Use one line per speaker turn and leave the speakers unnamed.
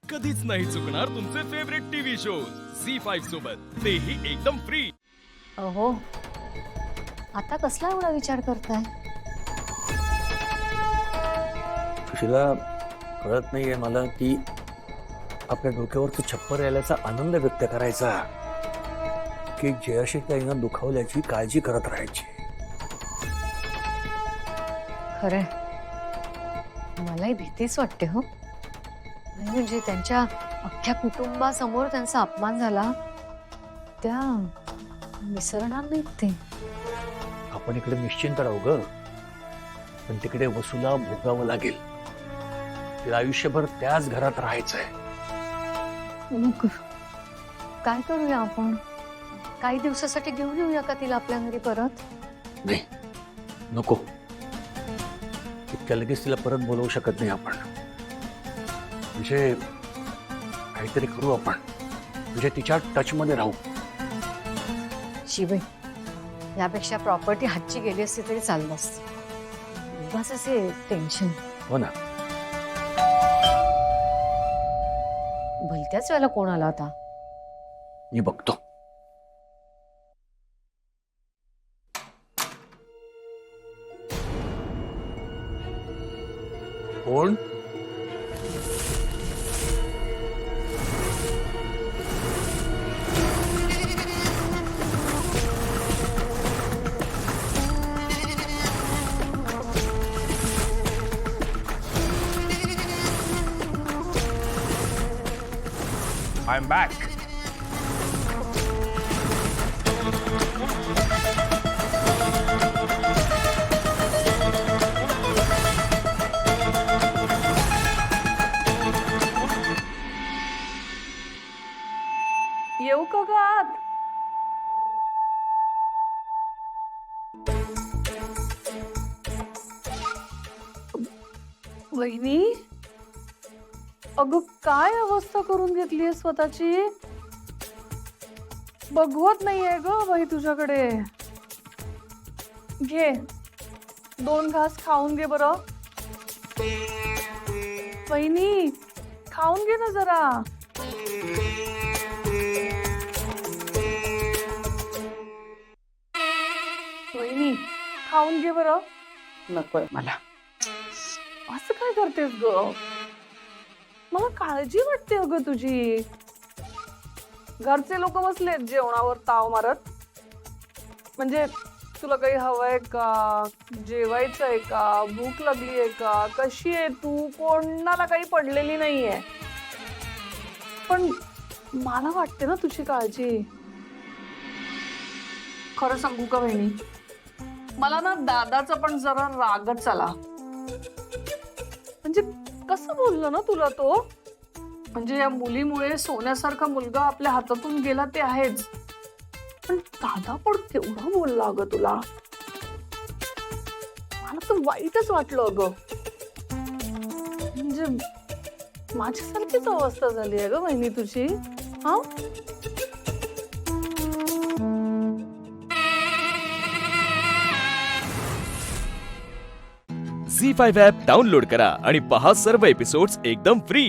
कधीच नाही चुकणार तुमचे फेवरेट टीव्ही शोज झी5 सोबत, तेही एकदम फ्री।
अहो, आता कसला एवढा विचार करताय?
सुशीला, कळत नाहीये मला की आपल्या डोक्यावर तो छप्पर यायचा आनंद व्यक्त करायचा की जयाशी ताईनं दुखावल्याची काळजी करत राहायची।
खरंय, मलाही भीतीच वाटते हो। नाही म्हणजे त्यांच्या अख्ख्या कुटुंबासमोर त्यांचा अपमान झाला, त्या विसरणार नाहीत ते।
आपण इकडे निश्चिंत राहू ग, पण तिकडे वसूला भोगावं लागेल। तिला आयुष्यभर त्याच घरात राहायचंय।
मग काय करूया आपण? काही दिवसासाठी घेऊन येऊया का तिला आपल्या घरी परत?
नाही, नको। इतक्या लगेच तिला परत बोलवू शकत नाही आपण। म्हणजे काहीतरी करू आपण, म्हणजे तिच्या टच मध्ये राहू।
शिवाय यापेक्षा प्रॉपर्टी हातची गेली असती तरी चाललं असतं। बस असे टेन्शन।
हो ना।
भलत्याच वेळेला कोण आला होता?
मी बघतो। कोण?
I'm back.
येऊ का ग आत? वहिनी, अगं काय अवस्था करून घेतलीये स्वतःची? बघवत नाहीये ग बाई तुझ्याकडे। घे, 2 घास खाऊन घे बरं। वहिनी, खाऊन घे ना जरा। वहिनी, खाऊन घे बरं। नकोय मला। असं काय करतेस ग? मला काळजी वाटते अगं तुझी। घरचे लोक बसलेत जेवणावर ताव मारत। म्हणजे तुला काही हवंय का? जेवायचंय का? भूक लागलीये का? कशी आहे तू? कोणाला काही पडलेली नाहीये, पण मला वाटते ना तुझी काळजी। खरं सांगू का बहिणी, मला ना दादाचा पण जरा रागच आला। म्हणजे कसं बोललो ना तुला तो? म्हणजे या मुलीमुळे सोन्यासारखा मुलगा आपल्या हातातून गेला ते आहेच, पण दादा पण केवढा बोलला अगं तुला। मला तर वाईटच वाटलं अगं। म्हणजे माझ्यासारखीच अवस्था झाली आहे ग बहिणी तुझी। हा,
झी5 ॲप डाउनलोड करा आणि पहा सर्व एपिसोड्स एकदम फ्री।